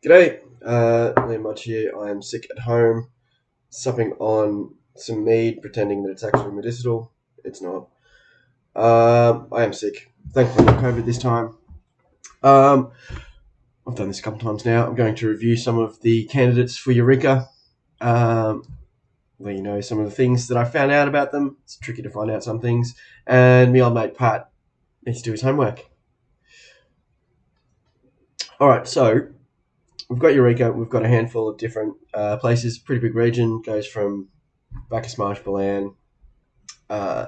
G'day, Liam Much here. I am sick at home, supping on some mead, pretending that it's actually medicinal. It's not. I am sick. Thankfully, not COVID this time. Um, I've done this a couple times now. I'm going to review some of the candidates for Eureka. Um, Let you know some of the things that I found out about them. It's tricky to find out some things. And me old mate Pat needs to do his homework. All right, so we've got Eureka. We've got a handful of different places. Pretty big region. Goes from Bacchus Marsh, Balan, uh,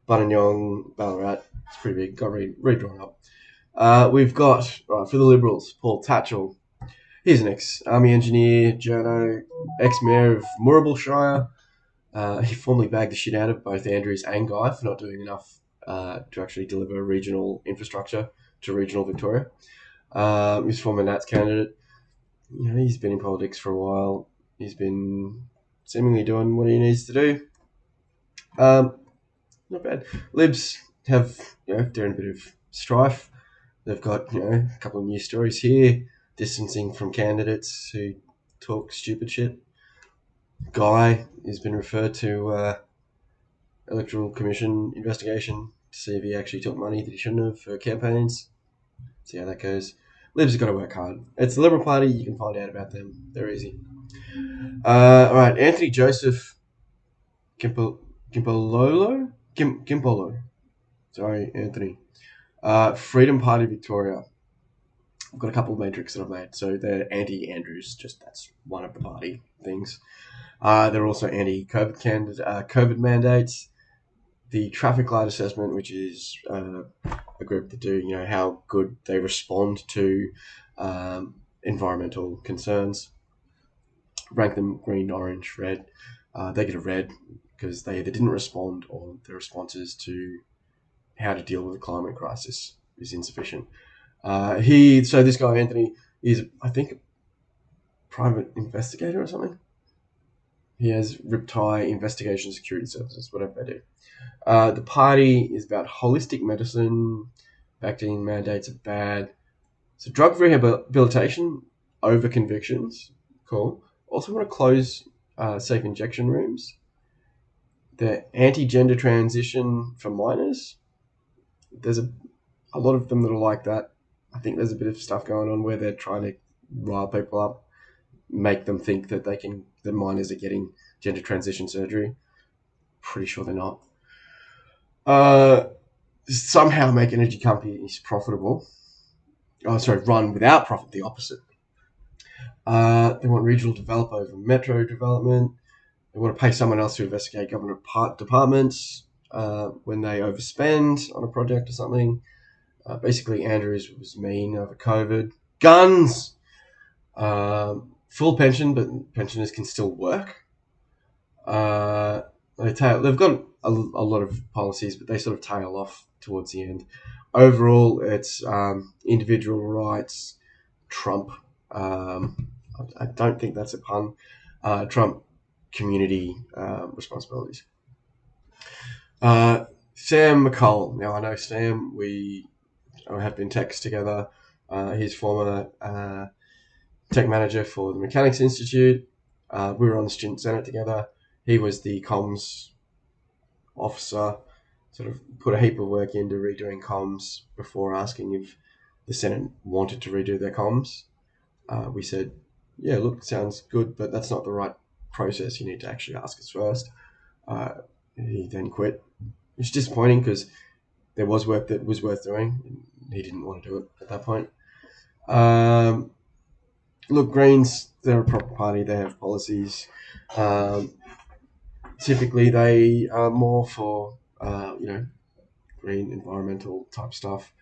Buninyong, Ballarat. It's pretty big. Got redrawn up. We've got, right, for the Liberals, Paul Tatchell. He's an ex-army engineer, journo, ex-mayor of Moorabool Shire. He formerly bagged the shit out of both Andrews and Guy for not doing enough to actually deliver regional infrastructure to regional Victoria. He's former Nats candidate. He's been in politics for a while. He's been seemingly doing what he needs to do. Not bad. Libs have, they're in a bit of strife. They've got, a couple of news stories here, distancing from candidates who talk stupid shit. Guy has been referred to Electoral Commission investigation to see if he actually took money that he shouldn't have for campaigns. See how that goes. Libs have got to work hard. It's the Liberal Party. You can find out about them. They're easy. All right, Anthony Joseph Gimpolo. Sorry, Anthony. Freedom Party Victoria. I've got a couple of matrix that I've made. So they're anti-Andrews. Just that's one of the party things. They're also anti-COVID mandates. The traffic light assessment, which is a group that do how good they respond to environmental concerns. Rank them green, orange, red. They get a red because they either didn't respond or the responses to how to deal with the climate crisis is insufficient. So this guy Anthony is, I think, a private investigator or something. He has Riptide Investigation Security Services, whatever they do. The party is about holistic medicine. Vaccine mandates are bad. So drug rehabilitation over convictions, cool. Also want to close safe injection rooms. The anti-gender transition for minors. There's a lot of them that are like that. I think there's a bit of stuff going on where they're trying to rile people up, make them think that the minors are getting gender transition surgery. Pretty sure they're not. Somehow make energy companies profitable. Run without profit, the opposite. They want regional development over metro development. They want to pay someone else to investigate government departments when they overspend on a project or something. Basically, Andrews was mean over COVID. Guns! Full pension, but pensioners can still work. They've got a lot of policies, but they sort of tail off towards the end. Overall, it's individual rights, Trump. I don't think that's a pun. Trump community responsibilities. Sam McColl. Now, I know Sam. We have been techs together. He's former tech manager for the Mechanics Institute. We were on the Student Senate together. He was the comms officer, sort of put a heap of work into redoing comms before asking if the Senate wanted to redo their comms. We said, yeah, look, sounds good, but that's not the right process. You need to actually ask us first. He then quit. It's disappointing because there was work that was worth doing. And he didn't want to do it at that point. Look, Greens, they're a proper party. They have policies. Typically, they are more for, green environmental type stuff.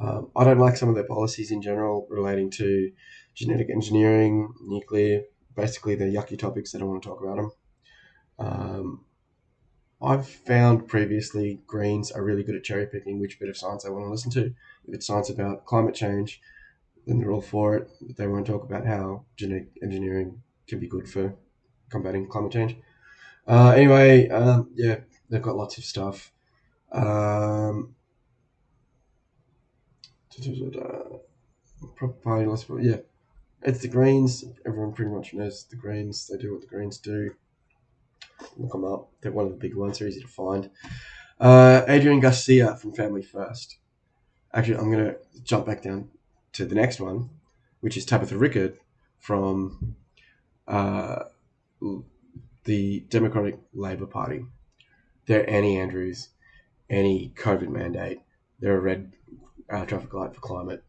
I don't like some of their policies in general relating to genetic engineering, nuclear. Basically, they're yucky topics. I don't want to talk about them. I've found previously Greens are really good at cherry picking which bit of science they want to listen to. If it's science about climate change, then they're all for it. But they won't talk about how genetic engineering can be good for combating climate change. Anyway, they've got lots of stuff. Proper party, It's the Greens. Everyone pretty much knows the Greens. They do what the Greens do. Look them up. They're one of the big ones. They're easy to find. Adrian Garcia from Family First. Actually, I'm going to jump back down to the next one, which is Tabitha Rickard from the Democratic Labour Party. They're anti-Andrews, anti-COVID mandate. They're a red traffic light for climate.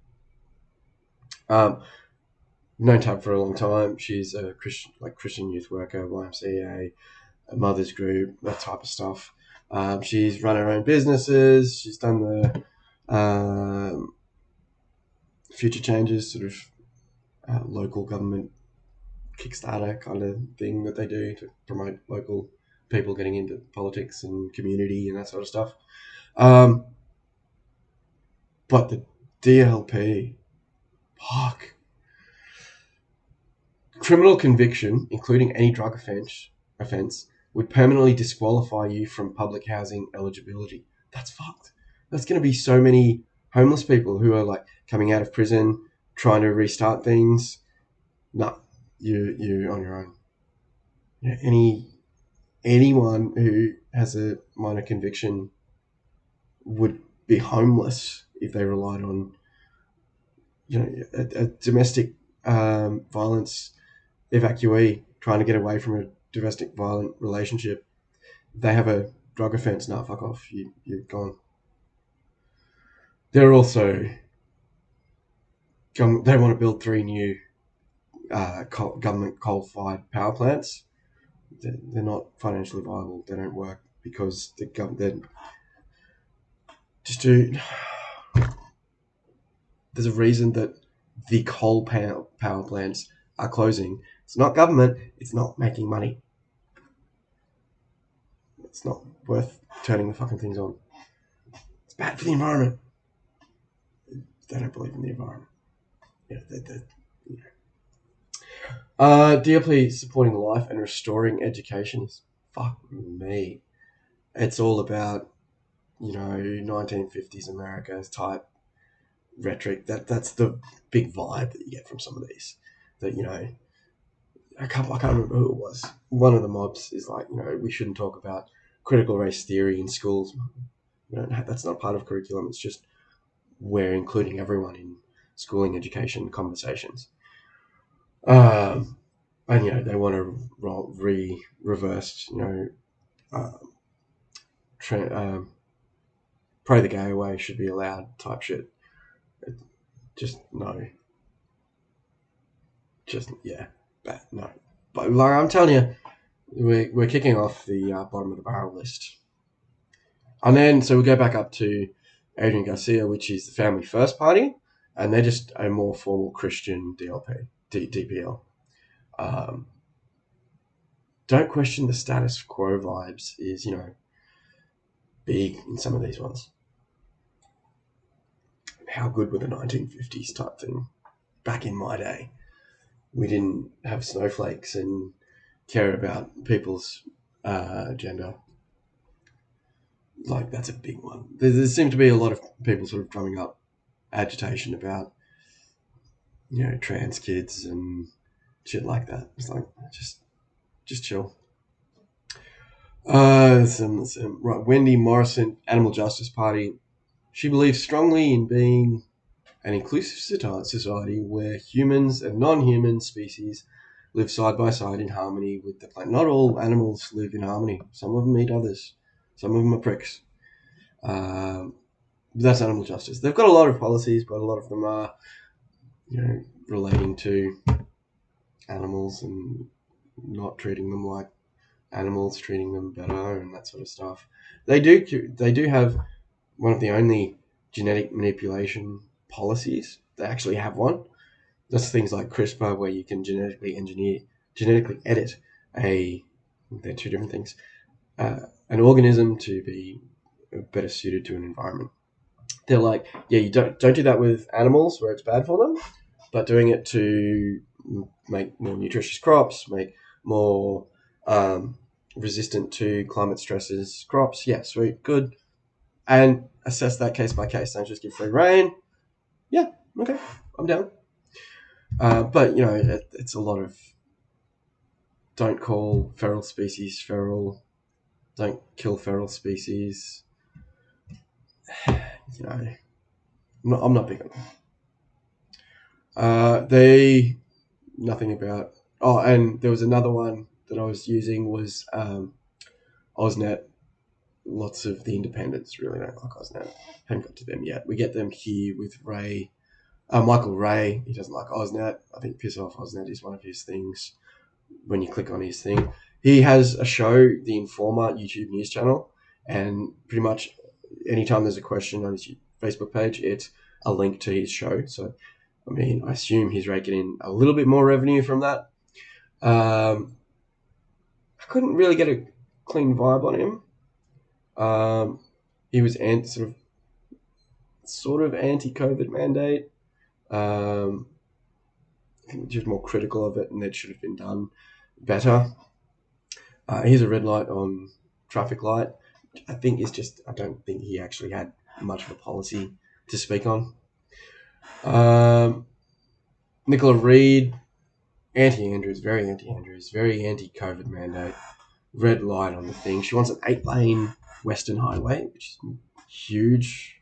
Known Tab for a long time. She's a Christian youth worker, YMCA, a mother's group, that type of stuff. She's run her own businesses. She's done the future changes, sort of local government Kickstarter kind of thing that they do to promote local people getting into politics and community and that sort of stuff. But the DLP, fuck. Criminal conviction, including any drug offence, would permanently disqualify you from public housing eligibility. That's fucked. There's going to be so many homeless people who are like coming out of prison, trying to restart things. No, you're on your own. You know, anyone who has a minor conviction would be homeless if they relied on, a domestic violence evacuee trying to get away from a domestic violent relationship. They have a drug offence. Nah, fuck off. You're gone. They're also they want to build 3 new government coal-fired power plants. They're not financially viable. They don't work because the government just do. There's a reason that the coal power plants are closing. It's not government. It's not making money. It's not worth turning the fucking things on. It's bad for the environment. They don't believe in the environment. DLP supporting life and restoring education is fuck me. It's all about 1950s America type rhetoric. That's the big vibe that you get from some of these. That I can't remember who it was. One of the mobs is like, we shouldn't talk about critical race theory in schools. That's not part of curriculum. It's just we're including everyone in schooling education conversations. And they want to reverse, pray the gay away should be allowed type shit. Just no. Just no. But like I'm telling you, we're kicking off the bottom of the barrel list, and then so we go back up to Adrian Garcia, which is the Family First Party, and they're just a more formal Christian DPL. Don't question the status quo vibes is big in some of these ones. How good were the 1950s type thing back in my day? We didn't have snowflakes and care about people's gender. Like, that's a big one. There seem to be a lot of people sort of drumming up agitation about, trans kids and shit like that. It's like, just chill. Right, Wendy Morrison, Animal Justice Party. She believes strongly in being an inclusive society where humans and non-human species live side by side in harmony with the planet. Not all animals live in harmony. Some of them eat others. Some of them are pricks. That's animal justice. They've got a lot of policies, but a lot of them are, relating to animals and not treating them like animals, treating them better and that sort of stuff. They do have one of the only genetic manipulation policies. They actually have one. That's things like CRISPR, where you can genetically edit they're 2 different things, an organism to be better suited to an environment. They're like, you don't do that with animals where it's bad for them, but doing it to make more nutritious crops, make more resistant to climate stresses crops. Yeah, sweet, good. And assess that case by case. Don't just give free rein. Yeah, okay, I'm down. But it's a lot of don't call feral species feral, don't kill feral species. I'm not big on them. They nothing about. Oh, and there was another one that I was using was Osnet. Lots of the independents really don't like Osnet. Haven't got to them yet. We get them here with Ray. Michael Ray, he doesn't like Osnet. I think Piss Off Osnet is one of his things. When you click on his thing, he has a show, The Informer YouTube news channel, and pretty much anytime there's a question on his Facebook page, it's a link to his show. So, I assume he's raking in a little bit more revenue from that. I couldn't really get a clean vibe on him. He was sort of anti-COVID mandate. I think just more critical of it, and that should have been done better. Here's a red light on traffic light. I don't think he actually had much of a policy to speak on. Nicola Reid, anti-Andrews, very anti-Andrews, very anti-COVID mandate. Red light on the thing. She wants an 8-lane Western Highway, which is huge.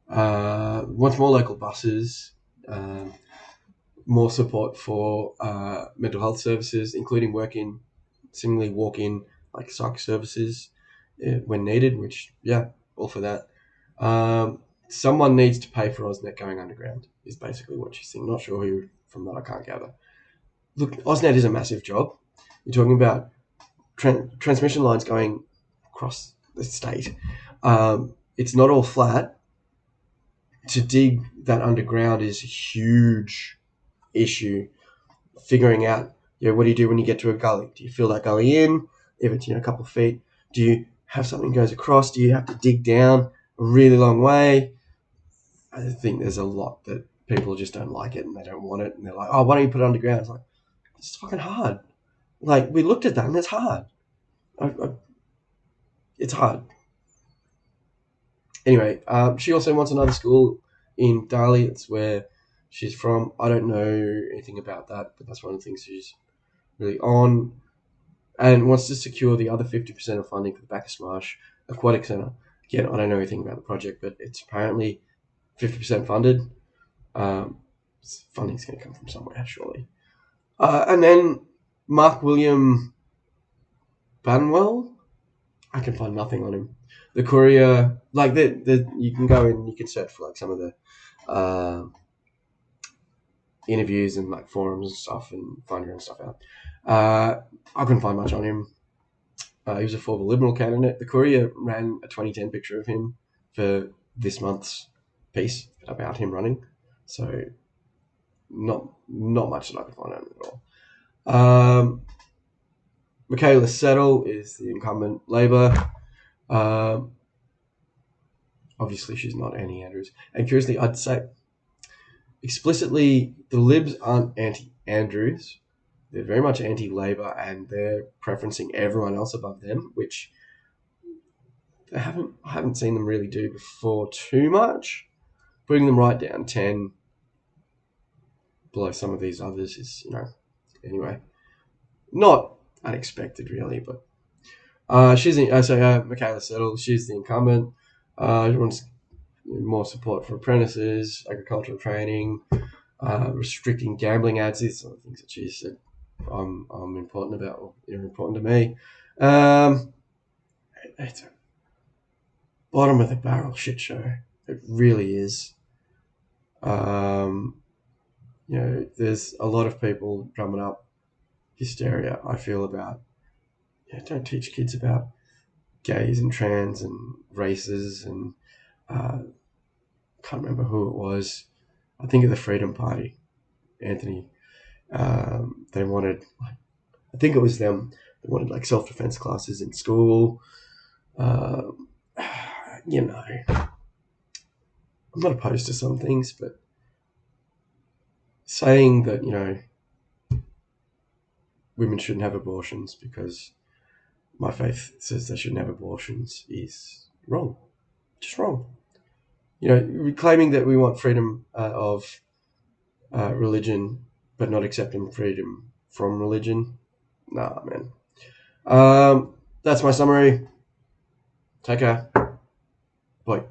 Wants more local buses. More support for mental health services, including seemingly walk-in like psych services when needed, which, all for that. Someone needs to pay for Osnet going underground is basically what she's saying. Not sure who, from that I can't gather. Look, Osnet is a massive job. You're talking about transmission lines going across the state. It's not all flat. To dig that underground is a huge issue. Figuring out, what do you do when you get to a gully? Do you fill that gully in? If it's a couple of feet, do you have something goes across? Do you have to dig down a really long way? I think there's a lot that people just don't like it and they don't want it, and they're like, oh, why don't you put it underground? It's like, it's fucking hard. Like, we looked at that and it's hard. It's hard. Anyway, she also wants another school in Darley. It's where she's from. I don't know anything about that, but that's one of the things she's really on. And wants to secure the other 50% of funding for the Bacchus Marsh Aquatic Centre. Again, I don't know anything about the project, but it's apparently 50% funded. Funding's going to come from somewhere, surely. And then Mark William Banwell. I can find nothing on him. The Courier, like you can go in, you can search for like some of the interviews and like forums and stuff, and find your own stuff out. I couldn't find much on him. He was a former Liberal candidate. The Courier ran a 2010 picture of him for this month's piece about him running. So not much that I could find out at all. Michaela Settle is the incumbent Labor. Obviously, she's not anti-Andrews. And curiously, I'd say explicitly the Libs aren't anti-Andrews. They're very much anti-Labor, and they're preferencing everyone else above them, which I haven't seen them really do before too much. Putting them right down 10 below some of these others is, anyway, not unexpected really, but Michaela Settle, she's the incumbent. She wants more support for apprentices, agricultural training, restricting gambling ads. These are the things that she said I'm important about, or important to me. It's a bottom of the barrel shit show. It really is. There's a lot of people drumming up hysteria, I feel, about don't teach kids about gays and trans and races, and can't remember who it was. I think of the Freedom Party, Anthony. They wanted, I think it was them. They wanted like self-defense classes in school. I'm not opposed to some things, but saying that women shouldn't have abortions because my faith says they shouldn't have abortions is wrong. Just wrong. Claiming that we want freedom of religion, but not accepting freedom from religion. Nah, man. That's my summary. Take care. Bye.